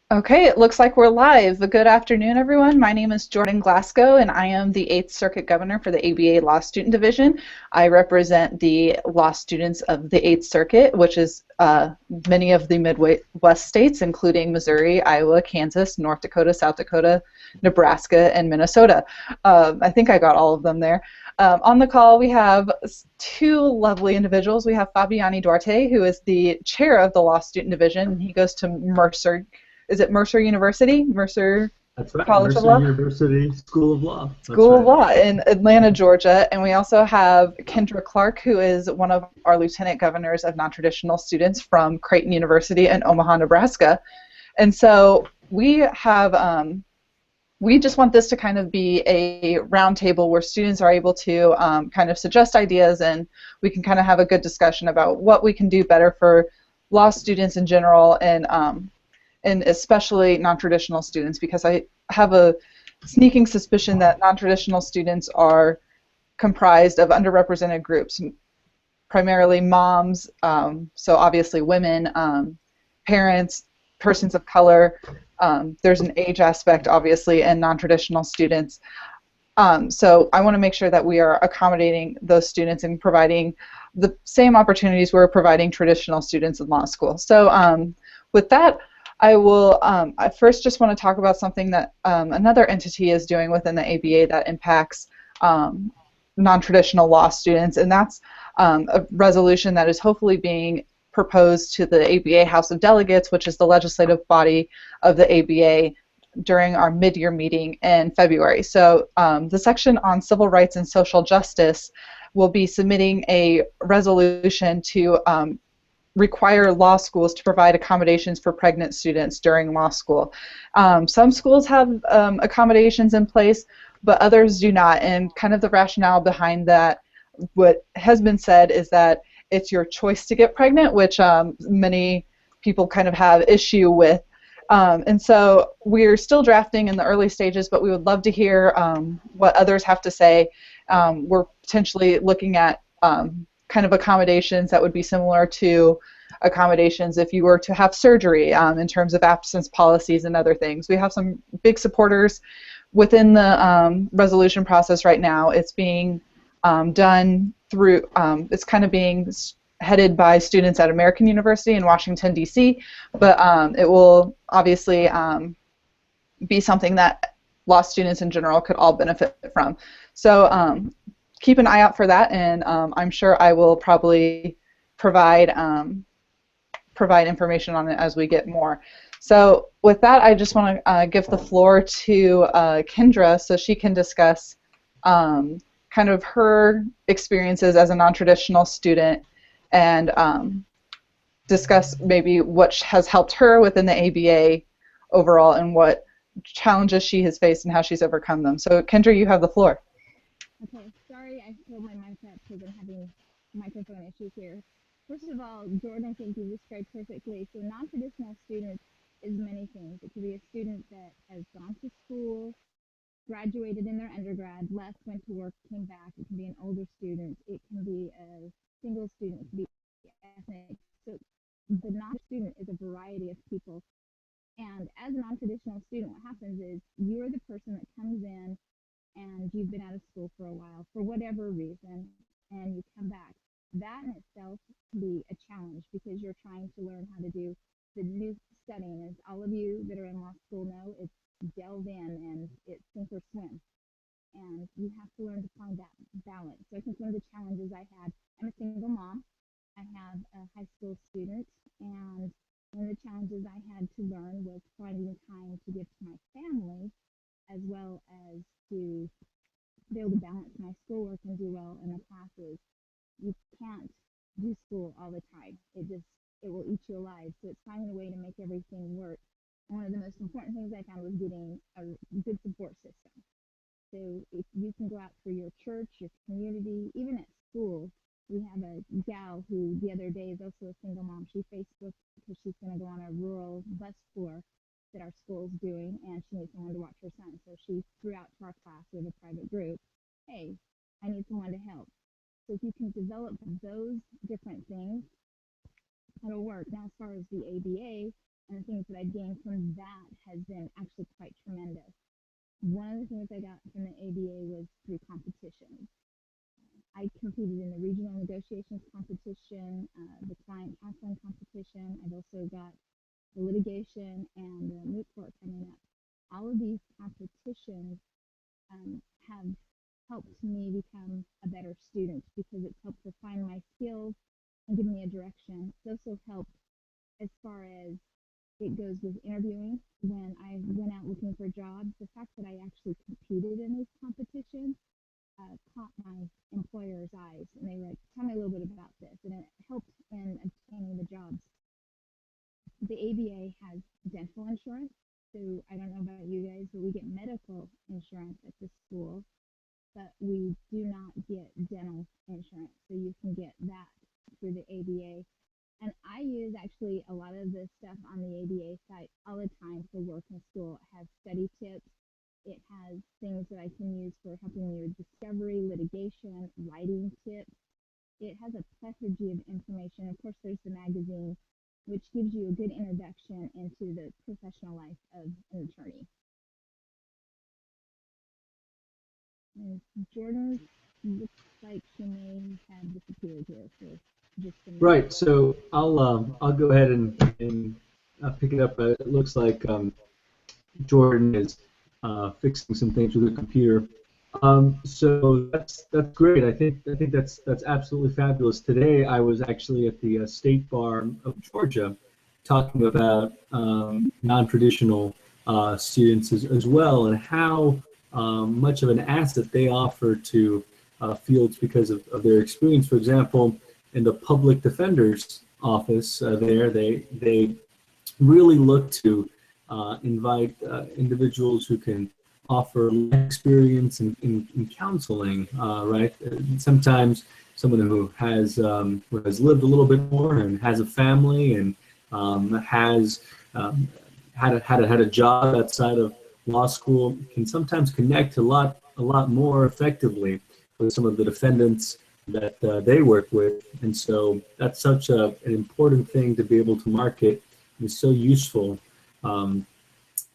Okay, it looks like we're live. Good afternoon, everyone. My name is Jordan Glasgow, and I am the 8th Circuit Governor for the ABA Law Student Division. I represent the law students of the 8th Circuit, which is many of the Midwest states, including Missouri, Iowa, Kansas, North Dakota, South Dakota, Nebraska, and Minnesota. I think I got all of them there. On the call, we have two lovely individuals. We have Fabiani Duarte, who is the chair of the Law Student Division, and he goes to Mercer. Is it Mercer University? Mercer That's right, College of Mercer Law? University School of Law. That's School of right. Law in Atlanta, Georgia. And we also have Kendra Clark, who is one of our lieutenant governors of non-traditional students from Creighton University in Omaha, Nebraska. And so we just want this to kind of be a roundtable where students are able to kind of suggest ideas, and we can kind of have a good discussion about what we can do better for law students in general, and especially non-traditional students, because I have a sneaking suspicion that non-traditional students are comprised of underrepresented groups, primarily moms, so obviously women, parents, persons of color. There's an age aspect, obviously, in non-traditional students. So I want to make sure that we are accommodating those students and providing the same opportunities we're providing traditional students in law school. So with that, I first just want to talk about something that another entity is doing within the ABA that impacts non-traditional law students, and that's a resolution that is hopefully being proposed to the ABA House of Delegates, which is the legislative body of the ABA, during our mid-year meeting in February. So the section on civil rights and social justice will be submitting a resolution to require law schools to provide accommodations for pregnant students during law school. Some schools have accommodations in place, but others do not. And kind of the rationale behind that, what has been said, is that it's your choice to get pregnant, which many people kind of have issue with. And so we're still drafting in the early stages, but we would love to hear what others have to say. We're potentially looking at kind of accommodations that would be similar to accommodations if you were to have surgery, in terms of absence policies and other things. We have some big supporters within the resolution process right now. It's being done through, it's kind of being headed by students at American University in Washington, D.C., but it will obviously be something that law students in general could all benefit from. So keep an eye out for that, and I'm sure I will probably provide provide information on it as we get more. So with that, I just want to give the floor to Kendra so she can discuss kind of her experiences as a non-traditional student, and discuss maybe what has helped her within the ABA overall, and what challenges she has faced and how she's overcome them. So Kendra, you have the floor. Okay, sorry, I pulled my mic up because I'm having microphone issues here. First of all, Jordan, I think you described perfectly. So non-traditional students is many things. It could be a student that has gone to school, graduated in their undergrad, left, went to work, came back. It can be an older student. It can be a single student. It can be ethnic. So the non-student is a variety of people. And as a non-traditional student, what happens is you're the person that comes in and you've been out of school for a while for whatever reason, and you come back. That in itself can be a challenge because you're trying to learn how to do the new studying. As all of you that are in law school know, it's delve in and it's sink or swim. And you have to learn to find that balance. So I think one of the challenges I had, I'm a single mom. I have a high school student, and one of the challenges I had to learn was finding time to give to my family as well as to be able to balance my schoolwork and do well in the classes. You can't do school all the time. It will eat you alive. So it's finding a way to make everything work. And one of the most important things I found was getting a good support system. So if you can go out for your church, your community, even at school, we have a gal who the other day is also a single mom. She Facebooked because she's going to go on a rural bus tour that our school is doing, and she needs someone to watch her son. So she threw out to our class with a private group, hey, I need someone to help. So if you can develop those different things, it'll work. Now, as far as the ABA, and the things that I've gained from that has been actually quite tremendous. One of the things I got from the ABA was through competitions. I competed in the regional negotiations competition, the client counseling competition. I've also got the litigation and the moot court coming up. All of these competitions have helped me become a better student because it's helped refine my skills and give me a direction. It's also helped as far as it goes with interviewing. When I went out looking for jobs, the fact that I actually competed in these competitions caught my employer's eyes, and they were like, "Tell me a little bit about this," and it helped in obtaining the jobs. The ABA has dental insurance, so I don't know about you guys, but we get medical insurance at the school, but we do not get dental insurance, so you can get that through the ABA. And I use actually a lot of the stuff on the ABA site all the time for work and school. It has study tips. It has things that I can use for helping me with discovery, litigation, writing tips. It has a plethora of information. Of course, there's the magazine, which gives you a good introduction into the professional life of an attorney. And Jordan looks like she may have disappeared here for just a minute. Right. So I'll go ahead and pick it up. It looks like Jordan is fixing some things with her computer. So that's great. I think that's absolutely fabulous. Today I was actually at the State Bar of Georgia talking about non-traditional students as well, and how much of an asset they offer to fields because of their experience. For example, in the public defender's office they really look to invite individuals who can offer experience in counseling, right? Sometimes someone who has lived a little bit more and has a family and has had a job outside of law school can sometimes connect a lot more effectively with some of the defendants that they work with, and so that's such an important thing to be able to market. It's so useful, um,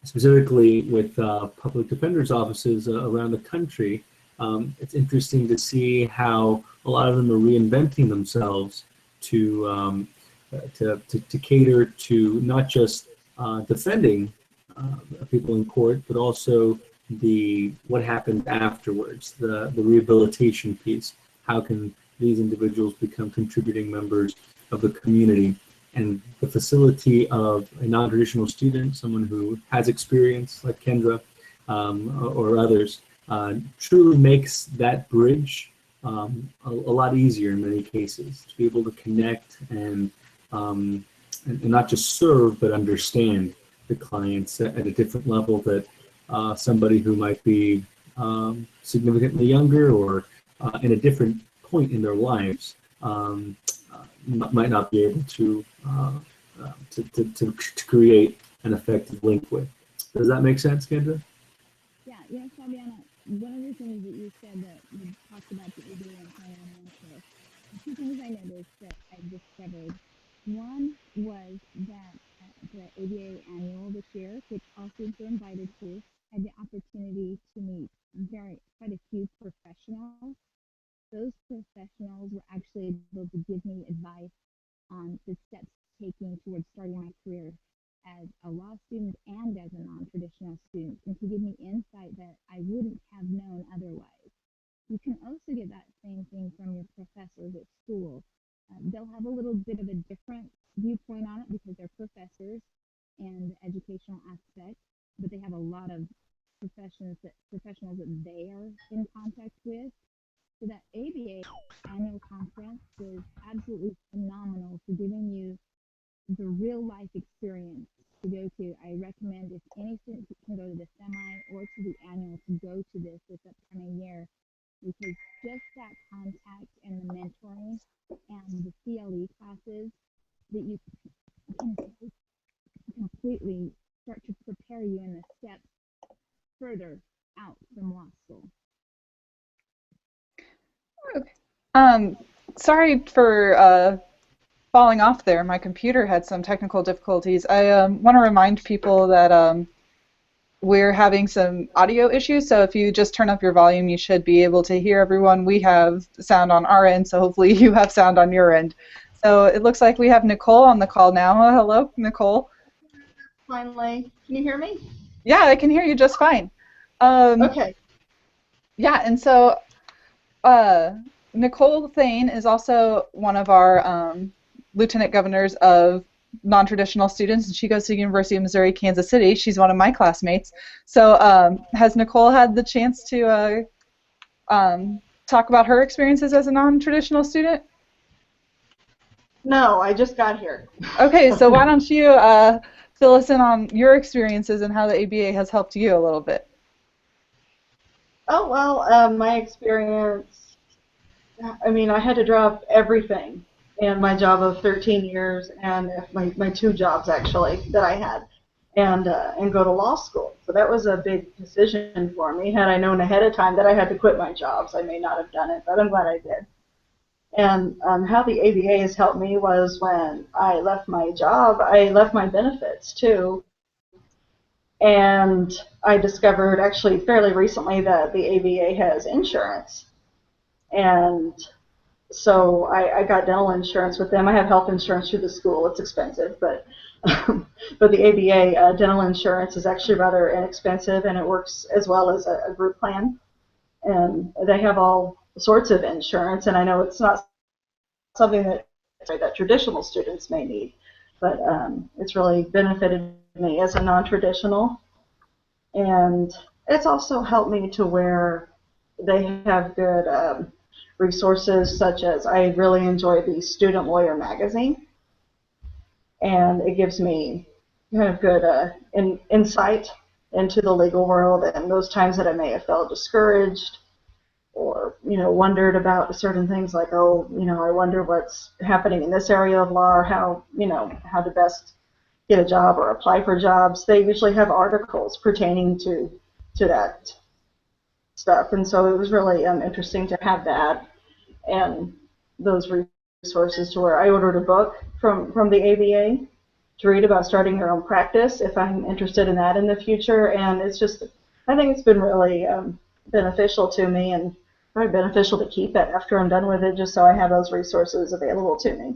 specifically with public defenders' offices around the country. It's interesting to see how a lot of them are reinventing themselves to to cater to not just defending people in court, but also the what happens afterwards, the rehabilitation piece. How can these individuals become contributing members of the community? And the facility of a non-traditional student, someone who has experience like Kendra or others, truly makes that bridge a lot easier in many cases to be able to connect and not just serve but understand the clients at a different level that somebody who might be significantly younger or in a different point in their lives might not be able to create an effective link with. Does that make sense, Kendra? Yeah, Fabiana, one of the things that you said that you talked about the ABA and financial, the two things I noticed that I discovered. One was that the ABA annual this year, which all students were invited to, had the opportunity to meet quite a few professionals. Those professionals were actually able to give me advice on the steps taking towards starting my career as a law student and as a non-traditional student, and to give me insight that I wouldn't have known otherwise. You can also get that same thing from your professors at school. They'll have a little bit of a different viewpoint on it because they're professors and the educational aspect, but they have a lot of professionals that they are in contact with. So that ABA annual conference was absolutely phenomenal for giving you the real life experience to go to. I recommend if any student can go to the semi or to the annual to go to this upcoming year, because just that contact and the mentoring and the CLE classes that you can completely start to prepare you in the steps further out from law school. Um, Sorry for falling off there. My computer had some technical difficulties. I want to remind people that we're having some audio issues, so if you just turn up your volume, you should be able to hear everyone. We have sound on our end, so hopefully you have sound on your end. So it looks like we have Nicole on the call now. Hello, Nicole. Finally, can you hear me? Yeah, I can hear you just fine. Okay. Yeah, and so Nicole Thane is also one of our lieutenant governors of non-traditional students, and she goes to the University of Missouri, Kansas City. She's one of my classmates. So has Nicole had the chance to talk about her experiences as a non-traditional student? No, I just got here. Okay, so why don't you fill us in on your experiences and how the ABA has helped you a little bit? Oh, well, my experience, I mean, I had to drop everything in my job of 13 years and my two jobs, actually, that I had, and go to law school. So that was a big decision for me. Had I known ahead of time that I had to quit my jobs, I may not have done it, but I'm glad I did. And how the ABA has helped me was when I left my job, I left my benefits too. And I discovered actually fairly recently that the ABA has insurance. And so I got dental insurance with them. I have health insurance through the school. It's expensive, but but the ABA dental insurance is actually rather inexpensive, and it works as well as a group plan. And they have all sorts of insurance, and I know it's not something that traditional students may need, but it's really benefited me as a non-traditional, and it's also helped me to where they have good resources, such as I really enjoy the Student Lawyer magazine, and it gives me kind of good insight into the legal world and those times that I may have felt discouraged or wondered about certain things, like, oh, I wonder what's happening in this area of law, or how to best get a job or apply for jobs. They usually have articles pertaining to that stuff, and so it was really interesting to have that and those resources, to where I ordered a book from the ABA to read about starting your own practice if I'm interested in that in the future. And it's just, I think it's been really beneficial to me, and very beneficial to keep it after I'm done with it, just so I have those resources available to me.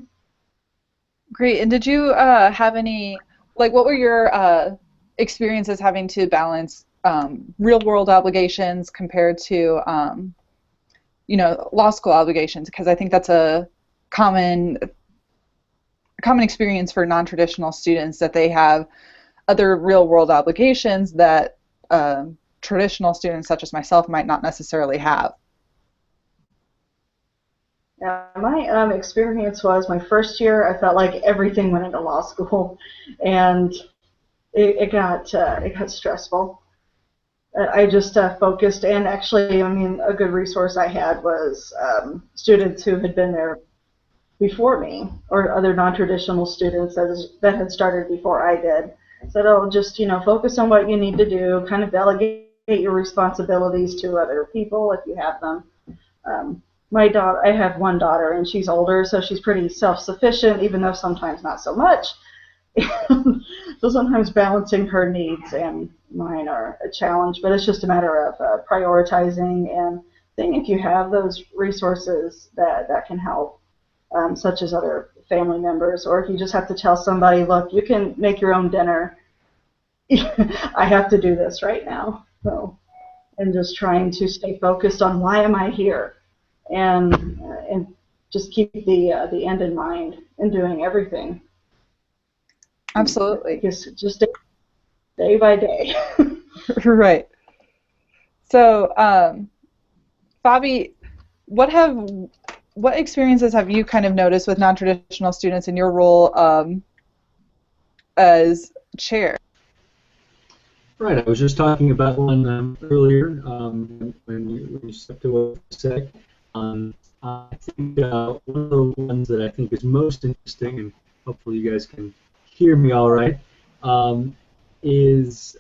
Great. And did you have any, like, what were your experiences having to balance real-world obligations compared to, law school obligations? Because I think that's a common experience for non-traditional students, that they have other real-world obligations that traditional students such as myself might not necessarily have. Yeah, my experience was, my first year, I felt like everything went into law school, and it got stressful. I just focused, and actually, I mean, a good resource I had was students who had been there before me, or other non-traditional students that had started before I did. Said, oh, just focus on what you need to do, kind of delegate your responsibilities to other people if you have them. My daughter, I have one daughter, and she's older, so she's pretty self-sufficient, even though sometimes not so much. So sometimes balancing her needs and mine are a challenge, but it's just a matter of prioritizing and seeing if you have those resources that can help, such as other family members, or if you just have to tell somebody, look, you can make your own dinner. I have to do this right now. So, and just trying to stay focused on why am I here, and just keep the end in mind in doing everything. Absolutely. Just day by day. Right. So, Fabi, what experiences have you kind of noticed with non-traditional students in your role as chair? Right, I was just talking about one earlier when you stepped away for a sec. I think one of the ones that I think is most interesting, and hopefully you guys can hear me all right, is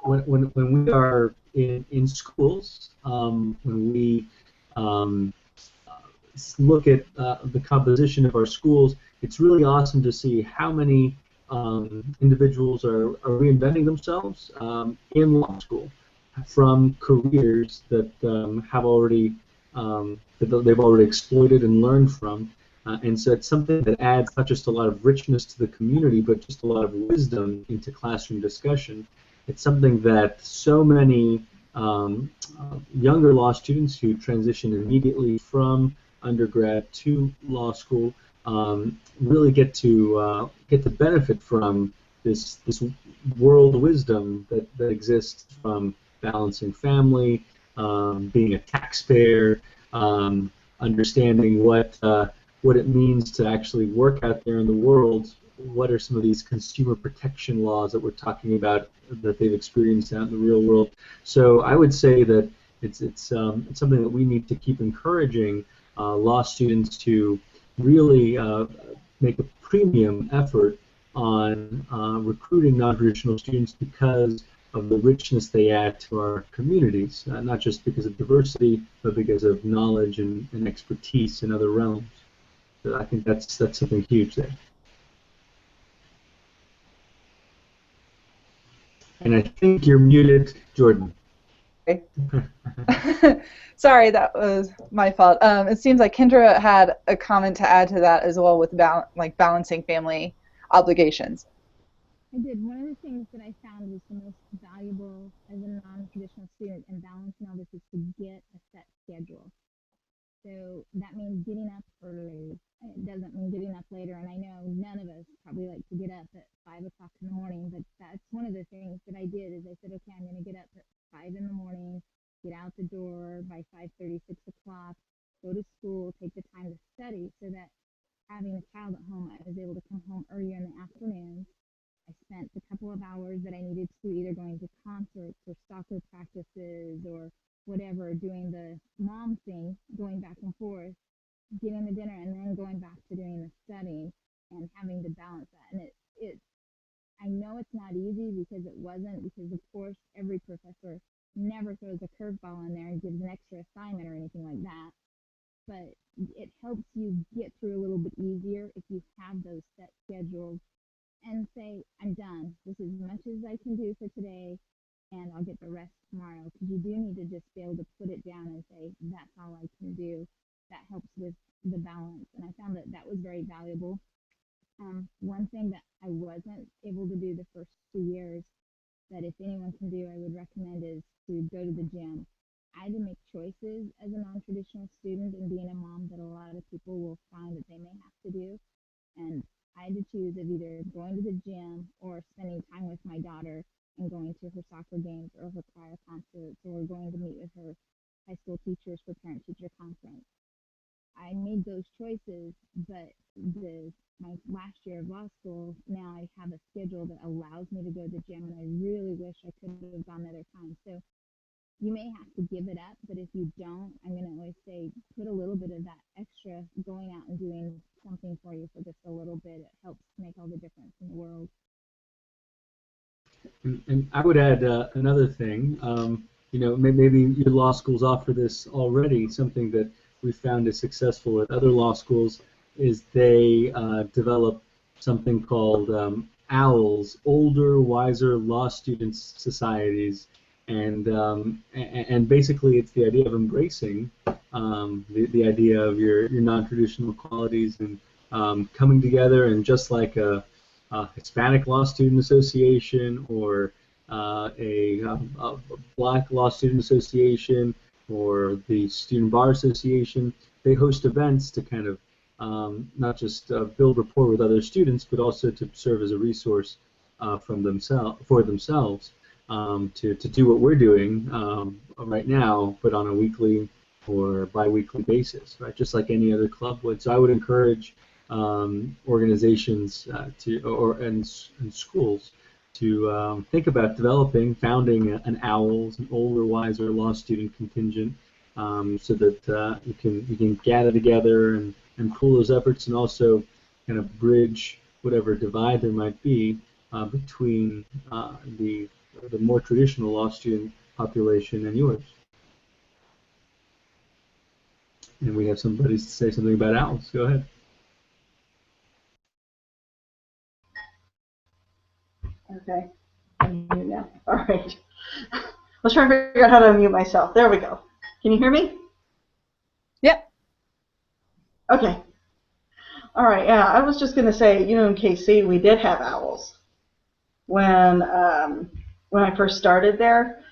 when we are in schools, when we look at the composition of our schools, it's really awesome to see how many individuals are reinventing themselves in law school from careers that have already that they've already exploited and learned from. And so it's something that adds not just a lot of richness to the community, but just a lot of wisdom into classroom discussion. It's something that so many younger law students who transition immediately from undergrad to law school really get to benefit from this world wisdom that exists from balancing family, being a taxpayer, understanding what it means to actually work out there in the world. What are some of these consumer protection laws that we're talking about that they've experienced out in the real world? So I would say that it's something that we need to keep encouraging law students to really make a premium effort on recruiting non-traditional students because of the richness they add to our communities, not just because of diversity, but because of knowledge and expertise in other realms. So I think that's something huge there. And I think you're muted, Jordan. Sorry, that was my fault. It seems like Kendra had a comment to add to that as well with balancing family obligations. I did. One of the things that I found was the most valuable as a non-traditional student in balancing all this is to get a set schedule. So that means getting up early. It doesn't mean getting up later. And I know none of us probably like to get up at 5 o'clock in the morning, but that's one of the things that I did is I said, okay, I'm going to get up at 5 in the morning, get out the door by 5:30, 6 o'clock, go to school, take the time to study so that having a child at home, I was able to come home earlier in the afternoon. I spent the couple of hours that I needed to either going to concerts or soccer practices or whatever, doing the mom thing, going back and forth, getting the dinner, and then going back to doing the studying and having to balance that. And I know it's not easy because it wasn't, because of course every professor never throws a curveball in there and gives an extra assignment or anything like that. But it helps you get through a little bit easier if you have those set schedules and say, I'm done. This is as much as I can do for today, and I'll get the rest tomorrow. Because you do need to just be able to put it down and say, that's all I can do. That helps with the balance. And I found that that was very valuable. One thing that I wasn't able to do the first 2 years that if anyone can do, I would recommend is to go to the gym. I had to make choices as a non-traditional student and being a mom that a lot of people will find that they may have to do. And I had to choose of either going to the gym or spending time with my daughter and going to her soccer games or her choir concerts or going to meet with her high school teachers for parent-teacher conference. I made those choices, but my last year of law school, now I have a schedule that allows me to go to the gym, and I really wish I could have gone other times. So you may have to give it up, but if you don't, I'm going to always say put a little bit of that extra going out and doing something for you for just a little bit. It helps make all the difference in the world. And I would add another thing. Maybe your law schools offer this already. Something that we found is successful at other law schools is they develop something called OWLs, Older, Wiser Law Students Societies, and basically it's the idea of embracing the idea of your non-traditional qualities and coming together, and just like a Hispanic Law Student Association or a Black Law Student Association or the Student Bar Association. They host events to kind of not just build rapport with other students, but also to serve as a resource for themselves to do what we're doing right now, but on a weekly or bi-weekly basis, right? Just like any other club would. So I would encourage organizations and schools to think about founding an OWLS, an older, wiser law student contingent, so that you can gather together and pool those efforts, and also kind of bridge whatever divide there might be between the more traditional law student population and yours. And we have somebody to say something about OWLS. Go ahead. Okay. I'm mute now. All right. Let's try and figure out how to unmute myself. There we go. Can you hear me? Yep. Okay. All right. Yeah, I was just going to say, in KC, we did have owls when I first started there.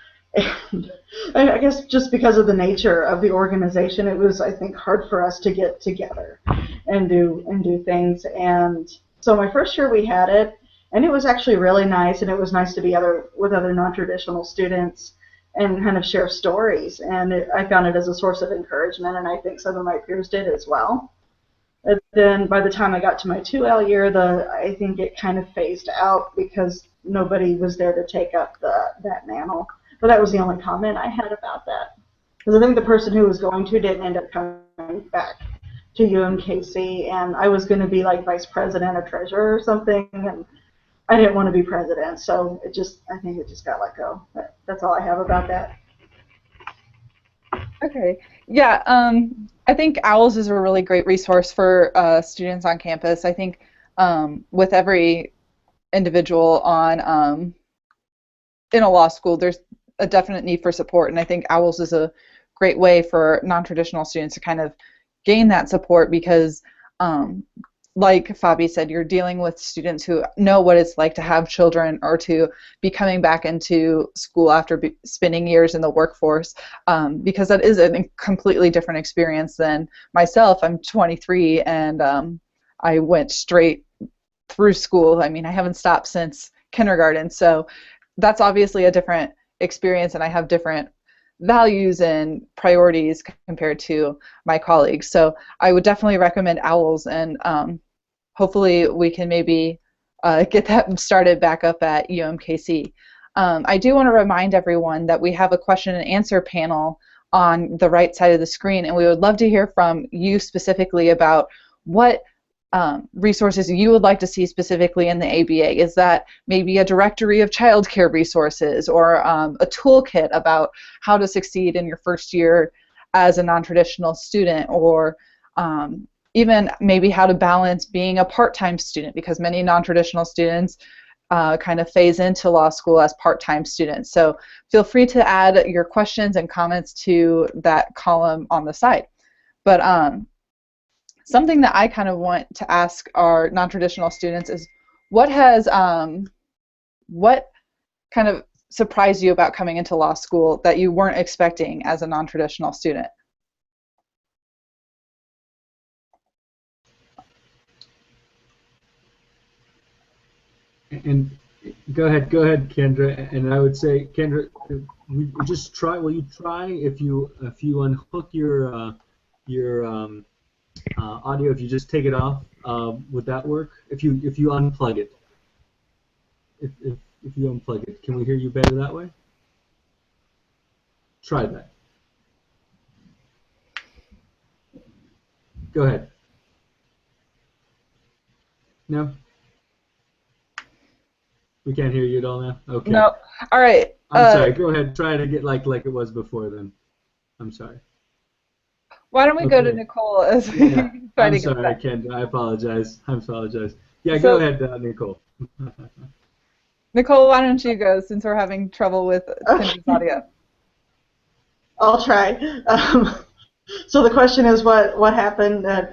And I guess just because of the nature of the organization, it was, I think, hard for us to get together and do things. And so my first year we had it, and it was actually really nice, and it was nice to be with other non-traditional students and kind of share stories. And I found it as a source of encouragement, and I think some of my peers did as well. And then by the time I got to my 2L year, I think it kind of phased out because nobody was there to take up that mantle. But that was the only comment I had about that. Because I think the person who was going to didn't end up coming back to UMKC, and I was going to be like vice president or treasurer or something, and I didn't want to be president, so I think it just got let go. That's all I have about that. Okay. Yeah, I think OWLS is a really great resource for students on campus. I think with every individual in a law school, there's a definite need for support, and I think OWLS is a great way for non-traditional students to kind of gain that support because, like Fabi said, you're dealing with students who know what it's like to have children or to be coming back into school after spending years in the workforce, because that is a completely different experience than myself. I'm 23 and I went straight through school. I mean, I haven't stopped since kindergarten, so that's obviously a different experience, and I have different values and priorities compared to my colleagues. So I would definitely recommend OWLS, and hopefully we can maybe get that started back up at UMKC. I do want to remind everyone that we have a question and answer panel on the right side of the screen, and we would love to hear from you specifically about what resources you would like to see specifically in the ABA. Is that maybe a directory of childcare resources or a toolkit about how to succeed in your first year as a non-traditional student, or even maybe how to balance being a part-time student, because many non-traditional students kind of phase into law school as part-time students. So feel free to add your questions and comments to that column on the side. But something that I kind of want to ask our non-traditional students is what kind of surprised you about coming into law school that you weren't expecting as a non-traditional student? And go ahead, Kendra. And I would say, Kendra, we just try. Will you try if you unhook your audio? If you just take it off, would that work? If you unplug it, if you unplug it, can we hear you better that way? Try that. Go ahead. No. We can't hear you at all now? Okay. No. All right. I'm sorry. Go ahead. Try to get like it was before then. I'm sorry. Why don't we go to Nicole as we Yeah. try to I'm get sorry, back? Kendra. I apologize. Yeah, So, go ahead, Nicole. Nicole, why don't you go since we're having trouble with Kendra's audio? I'll try. So the question is what happened that,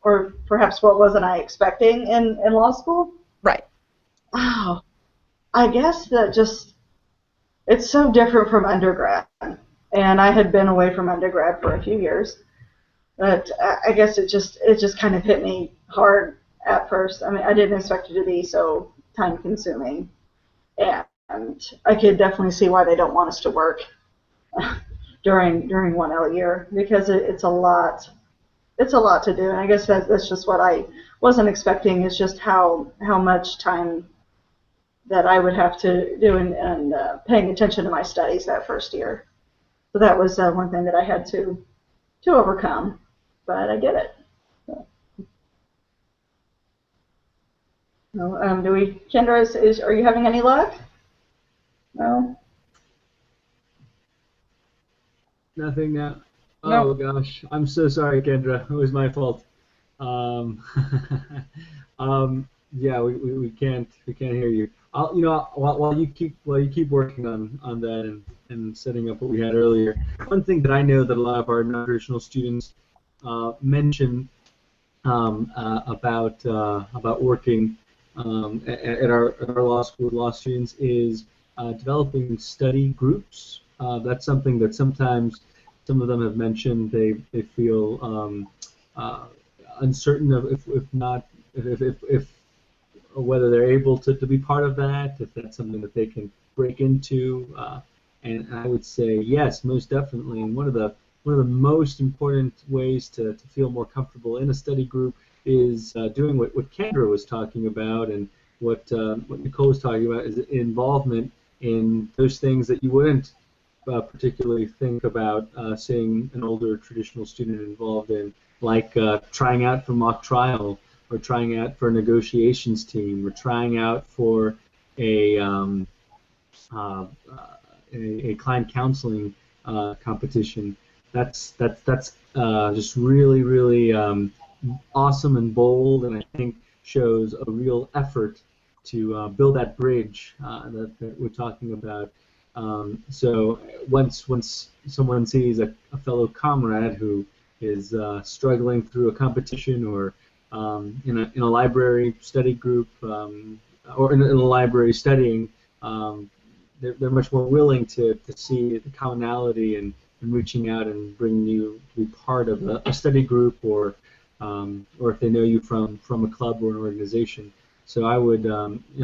or perhaps what wasn't I expecting in law school? Right. Oh, I guess that it's so different from undergrad. And I had been away from undergrad for a few years. But I guess it just kind of hit me hard at first. I mean, I didn't expect it to be so time consuming. And I could definitely see why they don't want us to work during 1L year, because it's a lot to do. And I guess that's just what I wasn't expecting, is just how much time that I would have to do and paying attention to my studies that first year. So that was one thing that I had to overcome, but I did it. So, Kendra, are you having any luck? No. Nothing now. No. Oh gosh, I'm so sorry, Kendra. It was my fault. Um, Yeah, we can't hear you. While you keep working on that and setting up what we had earlier. One thing that I know that a lot of our non-traditional students mention about working at our law school with law students is developing study groups. That's something that sometimes some of them have mentioned they feel uh, uncertain of if not if whether they're able to be part of that, if that's something that they can break into. And I would say yes, most definitely. And one of the most important ways to feel more comfortable in a study group is doing what Kendra was talking about and what Nicole was talking about is involvement in those things that you wouldn't particularly think about seeing an older traditional student involved in, like trying out for mock trial, or trying out for a negotiations team, or trying out for a uh, a client counseling competition. That's just really really awesome and bold, and I think shows a real effort to build that bridge that we're talking about. So once someone sees a fellow comrade who is struggling through a competition, or in a library study group, or in a library studying, um, they're much more willing to see the commonality and reaching out and bringing you to be part of a study group, or if they know you from a club or an organization. So I would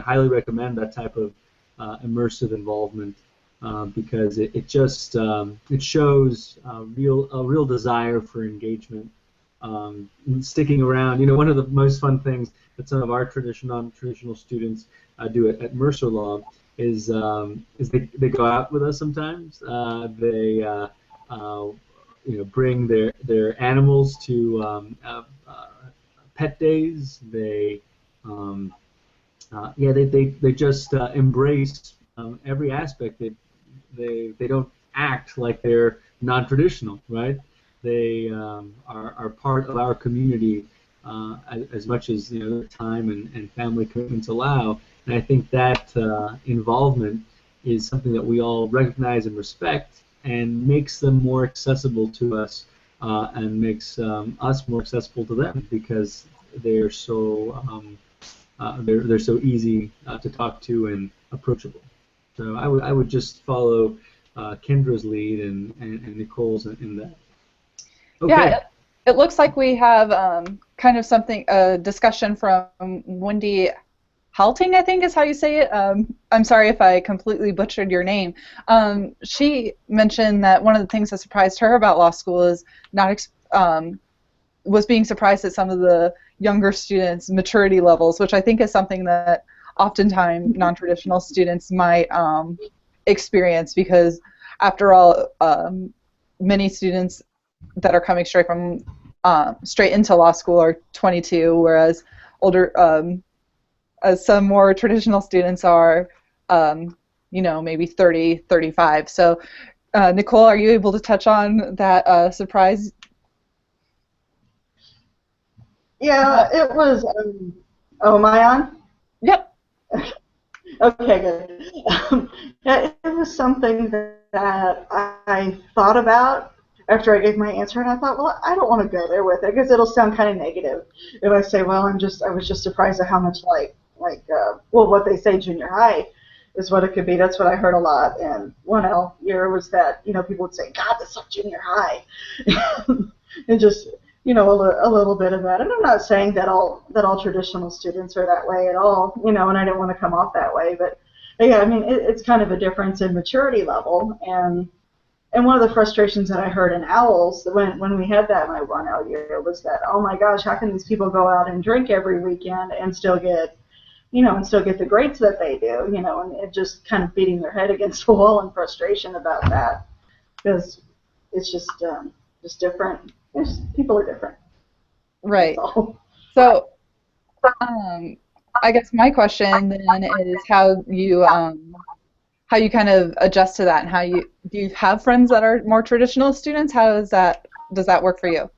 highly recommend that type of immersive involvement because it just it shows a real desire for engagement, and sticking around. One of the most fun things that some of our non-traditional students do at Mercer Law is they go out with us sometimes. They bring their animals to pet days. They just embrace every aspect. They don't act like they're non-traditional, right? They are part of our community as much as their time and family commitments allow. And I think that involvement is something that we all recognize and respect, and makes them more accessible to us, and makes us more accessible to them, because they're they're so easy to talk to and approachable. So I would just follow Kendra's lead and Nicole's in that. Yeah, Okay. it looks like we have kind of a discussion from Wendy Halting, I think is how you say it. I'm sorry if I completely butchered your name. She mentioned that one of the things that surprised her about law school is was being surprised at some of the younger students' maturity levels, which I think is something that oftentimes non-traditional students might experience, because after all, many students that are coming straight into law school are 22, whereas older as some more traditional students are, maybe 30, 35. So, Nicole, are you able to touch on that surprise? Yeah, it was. Oh, am I on? Yep. Okay, good. Yeah, it was something that I thought about after I gave my answer, and I thought, well, I don't want to go there with it because it'll sound kind of negative if I say, well, I was just surprised at how much what they say junior high is what it could be. That's what I heard a lot, and one year was that people would say, God, that's like junior high, and just a little bit of that. And I'm not saying that all traditional students are that way at all, and I didn't want to come off that way, but yeah, I mean, it's kind of a difference in maturity level. And one of the frustrations that I heard in Owls when we had that my 1L year was that, oh my gosh, how can these people go out and drink every weekend and still get the grades that they do, and it just kind of beating their head against the wall in frustration about that, because it's just different. People are different. That's Right. all. So, I guess my question then is how you kind of adjust to that, and do you have friends that are more traditional students? Does that work for you?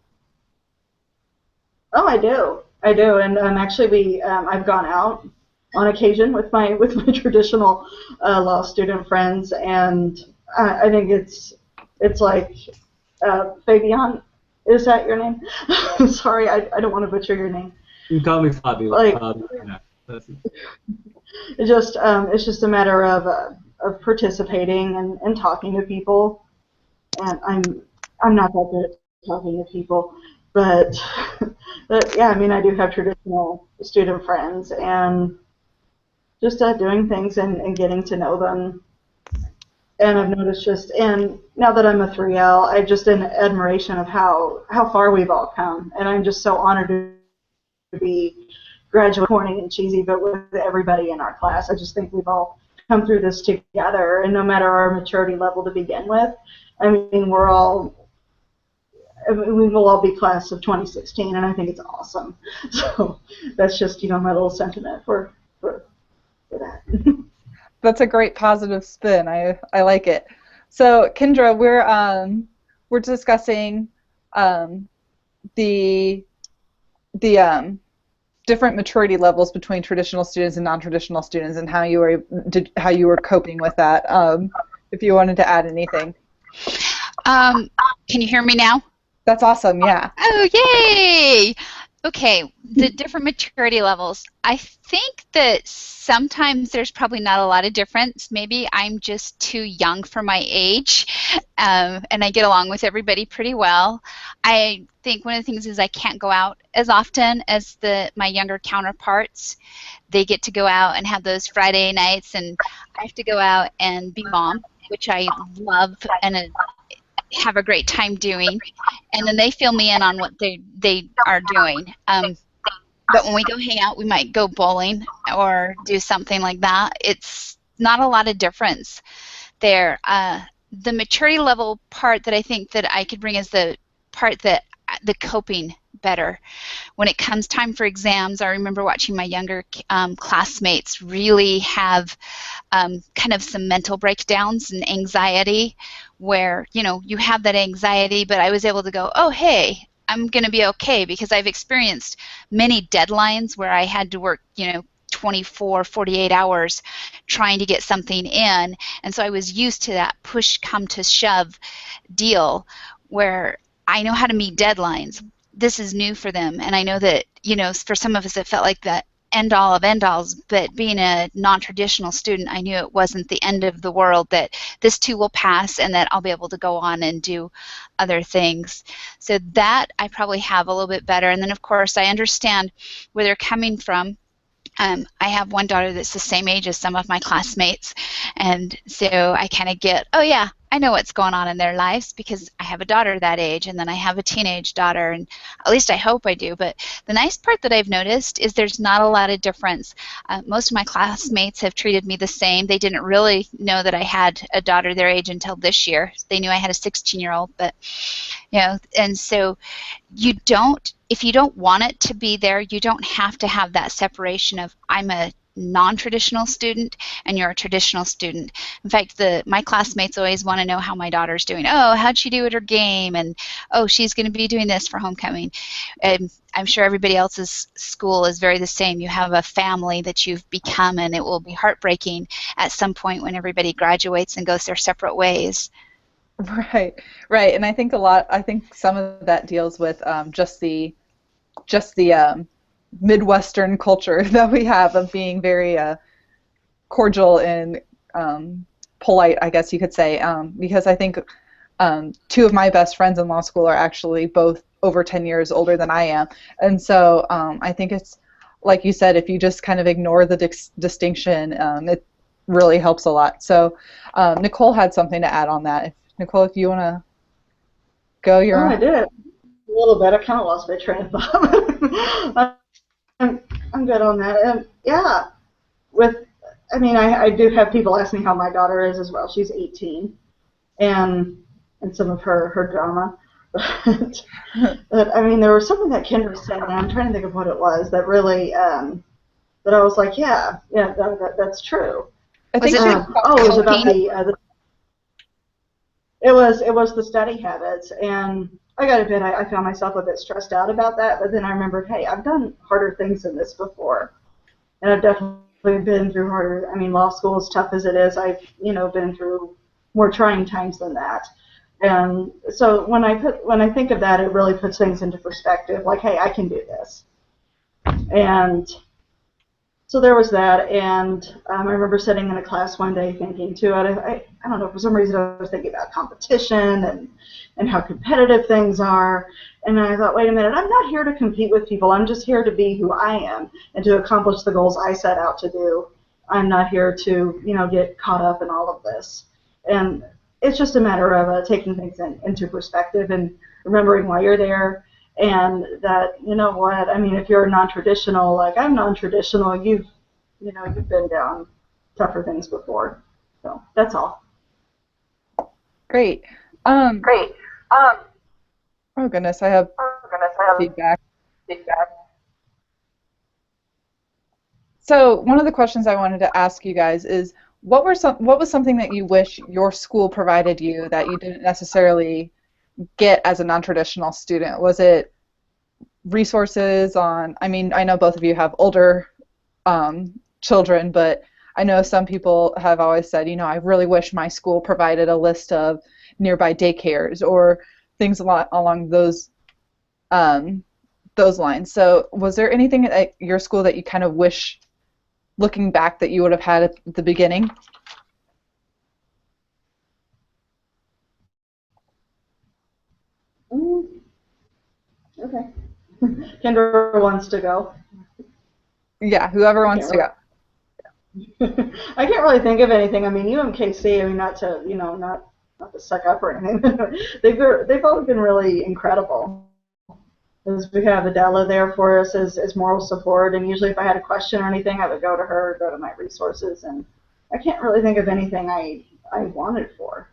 Oh, I do. I do, and actually, I've gone out on occasion with my traditional law student friends, and I think it's like Fabian. Is that your name? Sorry, I don't want to butcher your name. You can call me Fabio. Like, Yeah, that's it. it's just a matter of participating and talking to people, and I'm not that good at talking to people, but but yeah, I mean, I do have traditional student friends, and just doing things and getting to know them. And I've noticed and now that I'm a 3L, I'm just in admiration of how far we've all come, and I'm just so honored to be graduate, corny and cheesy, but with everybody in our class. I just think we've all come through this together, and no matter our maturity level to begin with, I mean, we will all be class of 2016, and I think it's awesome. So that's just, my little sentiment for that. That's a great positive spin. I like it. So Kendra, we're discussing the different maturity levels between traditional students and non-traditional students, and how you were coping with that. If you wanted to add anything. Can you hear me now? That's awesome. Yeah. Oh, yay! Okay, the different maturity levels. I think that sometimes there's probably not a lot of difference. Maybe I'm just too young for my age, and I get along with everybody pretty well. I think one of the things is I can't go out as often as my younger counterparts. They get to go out and have those Friday nights, and I have to go out and be mom, which I love and have a great time doing, and then they fill me in on what they are doing. But when we go hang out, we might go bowling or do something like that. It's not a lot of difference there. The maturity level part that I think that I could bring is the part that the coping better. When it comes time for exams, I remember watching my younger classmates really have kind of some mental breakdowns and anxiety where, you have that anxiety, but I was able to go, oh, hey, I'm going to be okay, because I've experienced many deadlines where I had to work, 24, 48 hours trying to get something in, and so I was used to that push come to shove deal where I know how to meet deadlines. This is new for them, and I know that, for some of us it felt like the end all of end alls, but being a non-traditional student, I knew it wasn't the end of the world, that this too will pass and that I'll be able to go on and do other things. So that I probably have a little bit better. And then of course I understand where they're coming from. I have one daughter that's the same age as some of my classmates, and so I kind of get, oh yeah, I know what's going on in their lives because I have a daughter that age, and then I have a teenage daughter, and at least I hope I do. But the nice part that I've noticed is there's not a lot of difference. Most of my classmates have treated me the same. They didn't really know that I had a daughter their age until this year. They knew I had a 16-year-old, but and so if you don't want it to be there, you don't have to have that separation of I'm a non-traditional student and you're a traditional student. In fact, my classmates always want to know how my daughter's doing. Oh, how'd she do at her game? And oh, she's going to be doing this for homecoming. And I'm sure everybody else's school is very the same. You have a family that you've become, and it will be heartbreaking at some point when everybody graduates and goes their separate ways. Right. And I think some of that deals with just the Midwestern culture that we have of being very cordial and polite, I guess you could say, because I think two of my best friends in law school are actually both over 10 years older than I am, and so I think it's, like you said, if you just kind of ignore the distinction, it really helps a lot. So Nicole had something to add on that. Nicole, if you want to go, you're on. I did. A little bit. I kind of lost my train of thought. I'm good on that. Yeah. I do have people ask me how my daughter is as well. She's 18, and some of her drama. But I mean, there was something that Kendra said, and I'm trying to think of what it was that really that I was like, yeah, that's true. I think it was about the it was the study habits, and I got to admit, I found myself a bit stressed out about that. But then I remembered, hey, I've done harder things than this before, and I've definitely been through harder. I mean, law school, as tough as it is, I've been through more trying times than that. And so when I think of that, it really puts things into perspective. Like, hey, I can do this. And so there was that, and I remember sitting in a class one day thinking too. I don't know, for some reason I was thinking about competition and how competitive things are. And I thought, wait a minute, I'm not here to compete with people. I'm just here to be who I am and to accomplish the goals I set out to do. I'm not here to get caught up in all of this. And it's just a matter of taking things into perspective and remembering why you're there. And that, what, I mean, if you're non-traditional, like I'm non-traditional, you've been down tougher things before. So that's all. Great. Great. Oh goodness, I have feedback. So one of the questions I wanted to ask you guys is, what was something that you wish your school provided you that you didn't necessarily get as a non-traditional student? Was it resources on, I mean, I know both of you have older children, but I know some people have always said, I really wish my school provided a list of nearby daycares or things along those lines. So was there anything at your school that you kind of wish, looking back, that you would have had at the beginning? Okay. Kendra wants to go. Yeah, whoever wants to go. I can't really think of anything. I mean, UMKC, I mean, not to suck up or anything. they've always been really incredible. As we have Adela there for us as moral support, and usually if I had a question or anything, I would go to her, go to my resources, and I can't really think of anything I wanted for.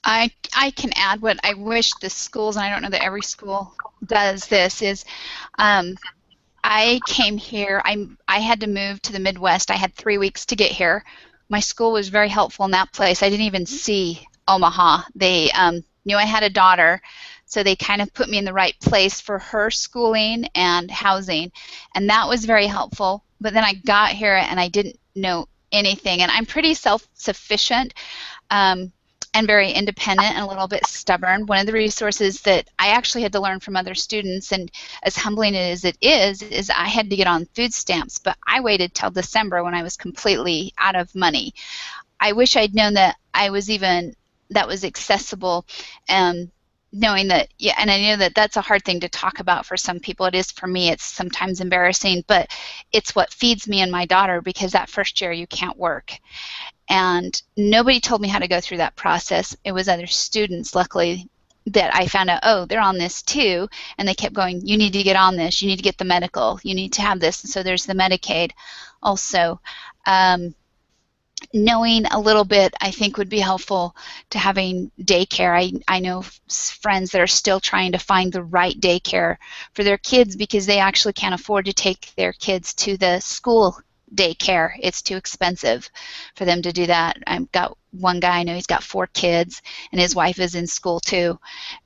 I can add what I wish the schools, and I don't know that every school does this, is I came here, I had to move to the Midwest. I had 3 weeks to get here. My school was very helpful in that place. I didn't even see Omaha. They knew I had a daughter, so they kind of put me in the right place for her schooling and housing, and that was very helpful. But then I got here and I didn't know anything, and I'm pretty self-sufficient. And very independent and a little bit stubborn. One of the resources that I actually had to learn from other students, and as humbling as it is I had to get on food stamps, but I waited till December when I was completely out of money. I wish I'd known that that was accessible, knowing that, yeah, and I know that that's a hard thing to talk about for some people. It is for me. It's sometimes embarrassing, but it's what feeds me and my daughter, because that first year you can't work. And nobody told me how to go through that process. It was other students, luckily, that I found out, oh, they're on this too, and they kept going, you need to get on this, you need to get the medical, you need to have this, and so there's the Medicaid also. Knowing a little bit, I think, would be helpful to having daycare. I know friends that are still trying to find the right daycare for their kids because they actually can't afford to take their kids to the school daycare. It's too expensive for them to do that. I've got one guy I know, he's got 4 kids, and his wife is in school too,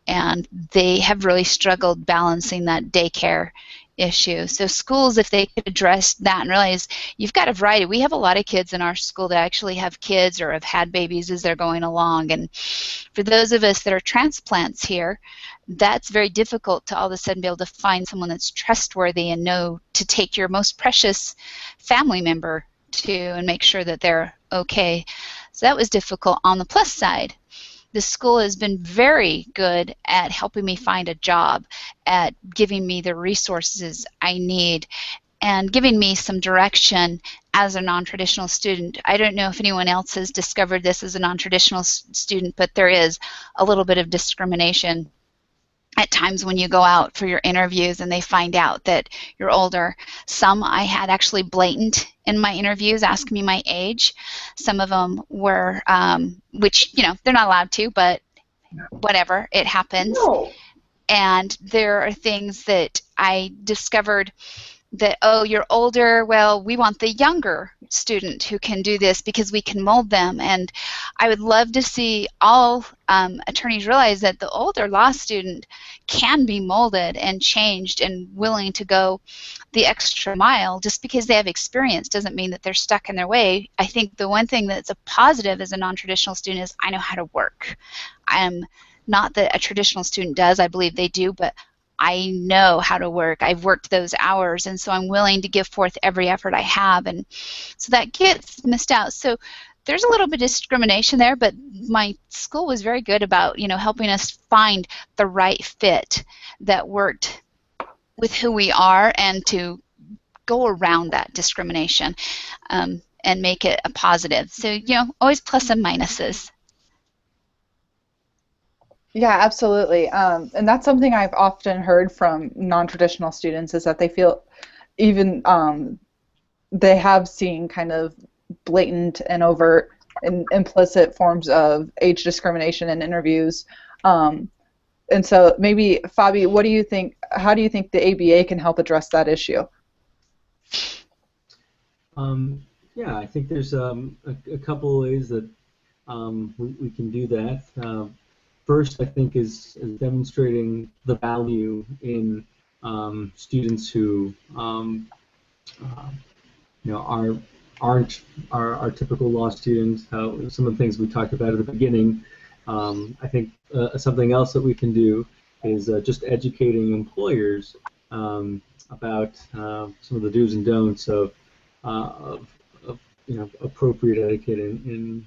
and they have really struggled balancing that daycare issue. So schools, if they could address that and realize you've got a variety. We have a lot of kids in our school that actually have kids or have had babies as they're going along, and for those of us that are transplants here, that's very difficult to all of a sudden be able to find someone that's trustworthy and know to take your most precious family member to and make sure that they're okay. So that was difficult. On the plus side, the school has been very good at helping me find a job, at giving me the resources I need, and giving me some direction as a non-traditional student. I don't know if anyone else has discovered this as a non-traditional student, but there is a little bit of discrimination at times when you go out for your interviews and they find out that you're older. Some I had actually blatant in my interviews, asking me my age. Some of them were, which, they're not allowed to, but whatever, it happens. No. And there are things that I discovered that, oh, you're older, well, we want the younger student who can do this because we can mold them. And I would love to see all attorneys realize that the older law student can be molded and changed and willing to go the extra mile. Just because they have experience doesn't mean that they're stuck in their way. I think the one thing that's a positive as a non-traditional student is I know how to work. I'm not that a traditional student does, I believe they do, but I know how to work. I've worked those hours, and so I'm willing to give forth every effort I have, and so that gets missed out. So there's a little bit of discrimination there, but my school was very good about, helping us find the right fit that worked with who we are and to go around that discrimination and make it a positive. So, always plus and minuses. Yeah, absolutely. And that's something I've often heard from non-traditional students is that they feel even they have seen kind of blatant and overt and implicit forms of age discrimination in interviews. And so maybe, Fabi, what do you think, how do you think the ABA can help address that issue? Yeah, I think there's a couple of ways that we can do that. First, I think, is demonstrating the value in students who aren't our typical law students. Some of the things we talked about at the beginning. I think something else that we can do is just educating employers about some of the do's and don'ts of appropriate etiquette in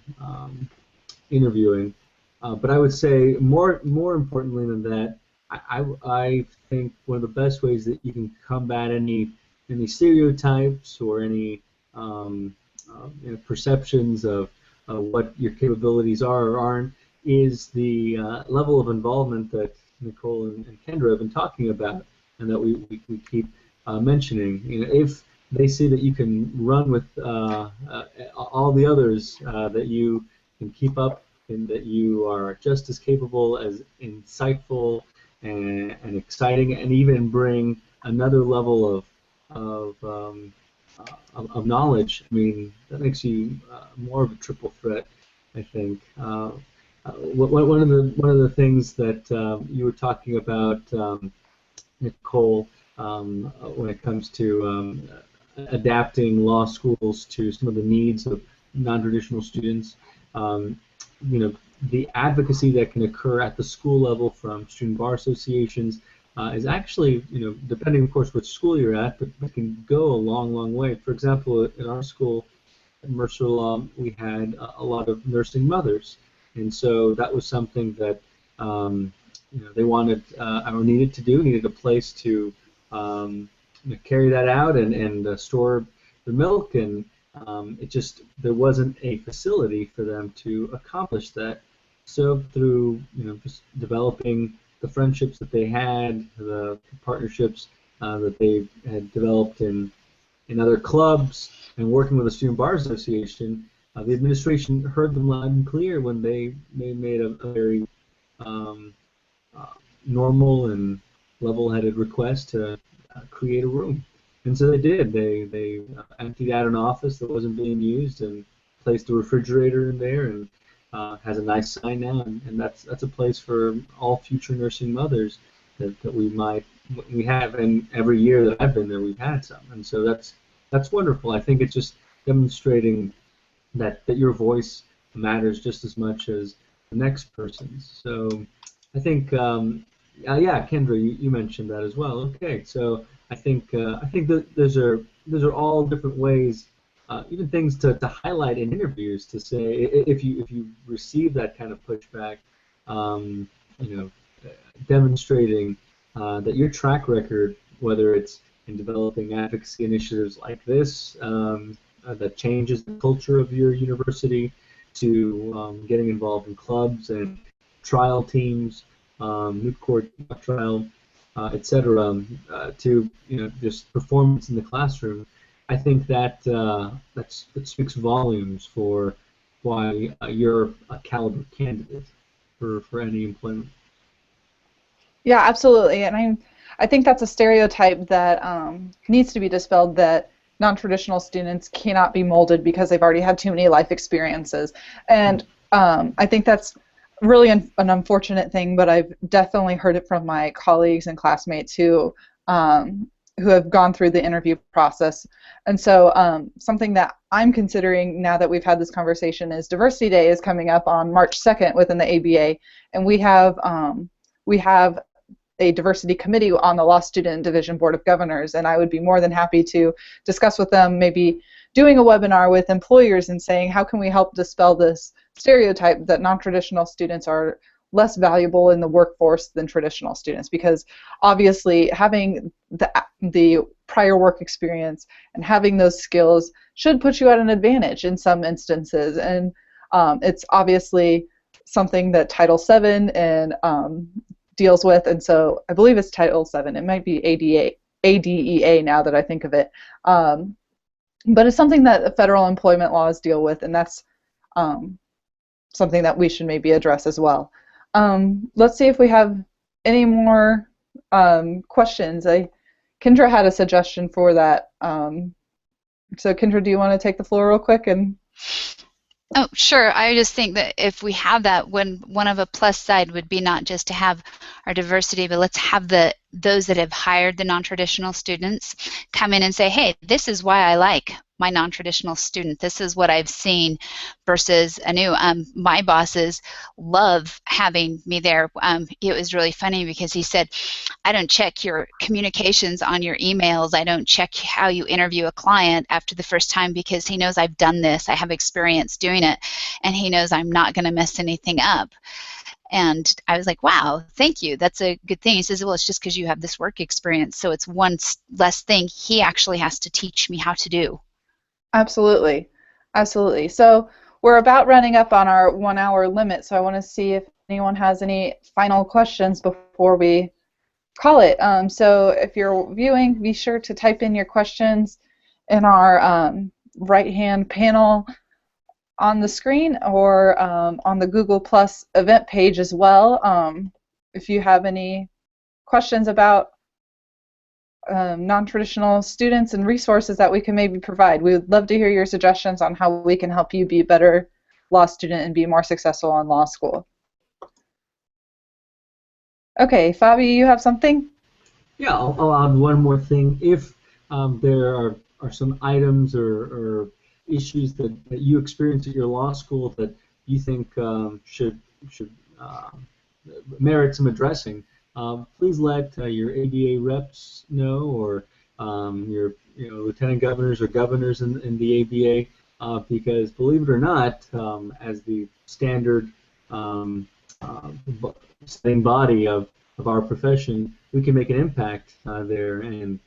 interviewing. But I would say more importantly than that, I think one of the best ways that you can combat any stereotypes or any perceptions of what your capabilities are or aren't is the level of involvement that Nicole and Kendra have been talking about, and that we keep mentioning. If they see that you can run with all the others, that you can keep up, and that you are just as capable, as insightful and exciting, and even bring another level of knowledge. I mean, that makes you more of a triple threat, I think. One of the things that you were talking about, Nicole, when it comes to adapting law schools to some of the needs of non-traditional students. The advocacy that can occur at the school level from student bar associations is actually, depending, of course, which school you're at, but it can go a long, long way. For example, in our school, at Mercer Law, we had a lot of nursing mothers, and so that was something that they wanted or needed a place to carry that out and store the milk, and there wasn't a facility for them to accomplish that. So through just developing the friendships that they had, the partnerships that they had developed in other clubs, and working with the Student Bar Association, the administration heard them loud and clear when they made a very normal and level-headed request to create a room. And so they did. They emptied out an office that wasn't being used and placed a refrigerator in there, and has a nice sign now. And that's a place for all future nursing mothers that we have. And every year that I've been there, we've had some. And so that's wonderful. I think it's just demonstrating that your voice matters just as much as the next person's. So I think, yeah, Kendra, you mentioned that as well. Okay, so I think that those are all different ways, even things to highlight in interviews, to say if you receive that kind of pushback, demonstrating that your track record, whether it's in developing advocacy initiatives like this, that changes the culture of your university, to getting involved in clubs and trial teams, moot court trial, etc., to just performance in the classroom. I think that that speaks volumes for why you're a caliber candidate for any employment. Yeah, absolutely. And I think that's a stereotype that needs to be dispelled, that non-traditional students cannot be molded because they've already had too many life experiences. And I think that's really an unfortunate thing, but I've definitely heard it from my colleagues and classmates who have gone through the interview process. And so something that I'm considering now that we've had this conversation is Diversity Day is coming up on March 2nd within the ABA, and we have a diversity committee on the Law Student Division Board of Governors, and I would be more than happy to discuss with them, maybe doing a webinar with employers and saying, how can we help dispel this stereotype that non-traditional students are less valuable in the workforce than traditional students? Because obviously having the prior work experience and having those skills should put you at an advantage in some instances, and it's obviously something that Title VII and deals with, and so I believe it's Title VII. It might be ADEA now that I think of it, but it's something that the federal employment laws deal with, and that's something that we should maybe address as well. Let's see if we have any more questions. Kendra had a suggestion for that. So Kendra, do you want to take the floor real quick? Oh, sure. I just think that if we have that, one of a plus side would be not just to have our diversity, but let's have those that have hired the non-traditional students come in and say, hey, this is why I like my non-traditional student. This is what I've seen versus a new. My bosses love having me there. It was really funny because he said, I don't check your communications on your emails. I don't check how you interview a client after the first time because he knows I've done this. I have experience doing it, and he knows I'm not going to mess anything up. And I was like, wow, thank you. That's a good thing. He says, well, it's just because you have this work experience. So it's one less thing he actually has to teach me how to do. Absolutely. Absolutely. So we're about running up on our 1 hour limit, so I want to see if anyone has any final questions before we call it. So if you're viewing, be sure to type in your questions in our right-hand panel on the screen, or on the Google Plus event page as well. If you have any questions about non-traditional students and resources that we can maybe provide, we would love to hear your suggestions on how we can help you be a better law student and be more successful in law school. Okay, Fabi, you have something? Yeah, I'll add one more thing. If there are some items or issues that you experience at your law school that you think should merit some addressing, please let your ABA reps know, or your lieutenant governors or governors in the ABA, because believe it or not, as the standard setting body of our profession, we can make an impact there, and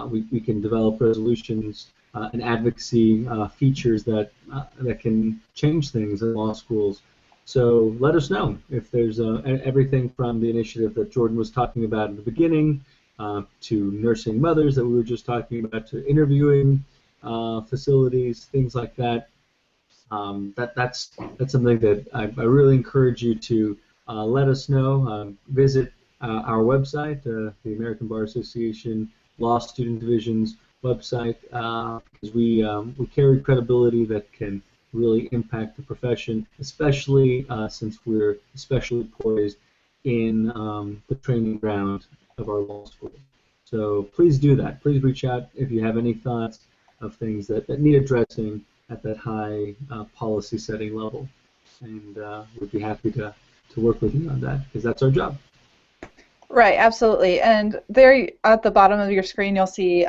we can develop resolutions and advocacy features that can change things in law schools. So let us know if there's everything from the initiative that Jordan was talking about in the beginning, to nursing mothers that we were just talking about, to interviewing facilities, things like that. That's something that I really encourage you to let us know. Visit our website, the American Bar Association Law Student Division's website, because we carry credibility that can really impact the profession, especially since we're especially poised in the training ground of our law school. So please do that. Please reach out if you have any thoughts of things that need addressing at that high policy setting level, and we'd be happy to work with you on that, because that's our job. Right, absolutely. And there at the bottom of your screen, you'll see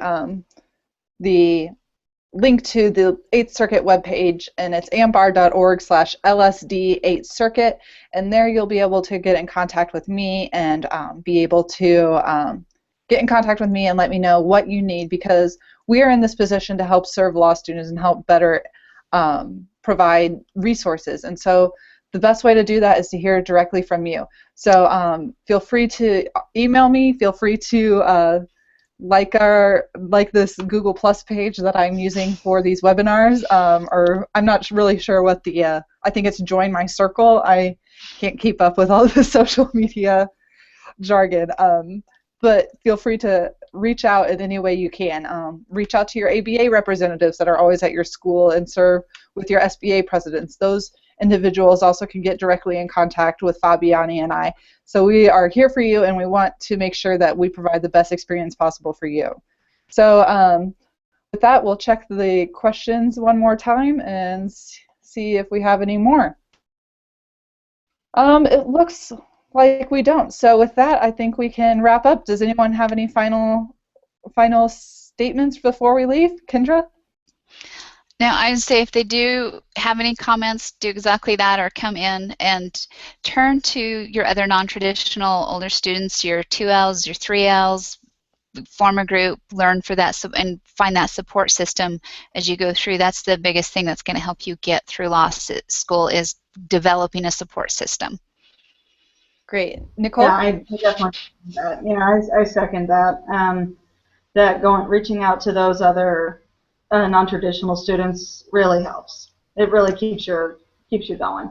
the link to the 8th Circuit webpage, and it's ambar.org/LSD 8th Circuit, and there you'll be able to get in contact with me and be able to get in contact with me and let me know what you need, because we are in this position to help serve law students and help better provide resources. And so the best way to do that is to hear directly from you. So feel free to email me, feel free to like this Google Plus page that I'm using for these webinars, or I'm not really sure what the, I think it's Join My Circle. I can't keep up with all the social media jargon. But feel free to reach out in any way you can. Reach out to your ABA representatives that are always at your school and serve with your SBA presidents. Those individuals also can get directly in contact with Fabiani and I. So we are here for you, and we want to make sure that we provide the best experience possible for you. So with that, we'll check the questions one more time and see if we have any more. It looks like we don't. So with that, I think we can wrap up. Does anyone have any final statements before we leave? Kendra? Now, I'd say if they do have any comments, do exactly that, or come in and turn to your other non-traditional older students, your 2Ls, your 3Ls, form a group, learn for that, and find that support system as you go through. That's the biggest thing that's going to help you get through law school, is developing a support system. Great. Nicole? Yeah, I definitely second that. Yeah, I second that. Reaching out to those other non-traditional students really helps. It really keeps you going.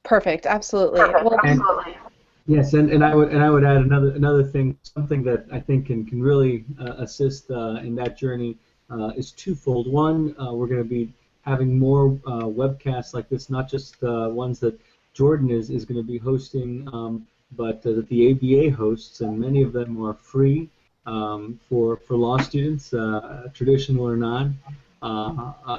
Perfect. Absolutely. Well, Absolutely. Yes, and I would add another thing, something that I think can really assist in that journey is twofold. One, we're going to be having more webcasts like this, not just ones that Jordan is going to be hosting, but that the ABA hosts, and many of them are free for law students, traditional or non.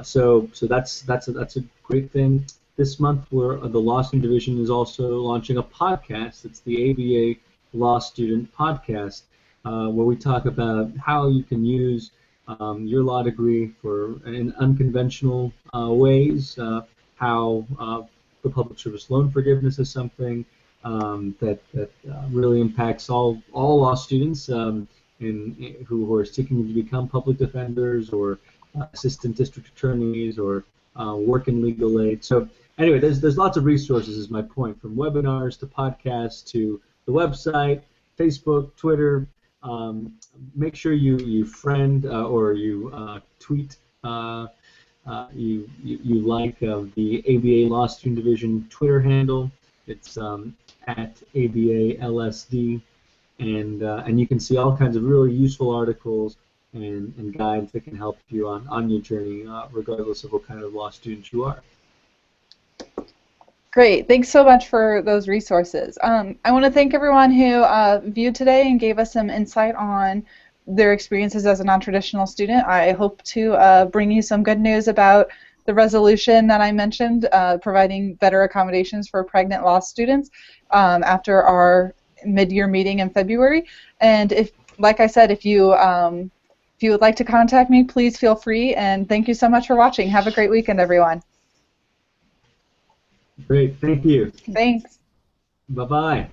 So that's a great thing. This month, the Law Student Division is also launching a podcast. It's the ABA Law Student Podcast, where we talk about how you can use your law degree in unconventional ways, how the public service loan forgiveness is something that really impacts all law students who are seeking to become public defenders or assistant district attorneys or work in legal aid. So anyway, there's lots of resources, is my point, from webinars to podcasts to the website, Facebook, Twitter. Make sure you friend or you tweet you like the ABA Law Student Division Twitter handle. It's at ABA LSD, and you can see all kinds of really useful articles and guides that can help you on your journey, regardless of what kind of law student you are. Great. Thanks so much for those resources. I want to thank everyone who viewed today and gave us some insight on their experiences as a non-traditional student. I hope to bring you some good news about the resolution that I mentioned, providing better accommodations for pregnant law students after our mid-year meeting in February. And if, like I said, if you would like to contact me, please feel free. And thank you so much for watching. Have a great weekend, everyone. Great. Thank you. Thanks. Bye-bye.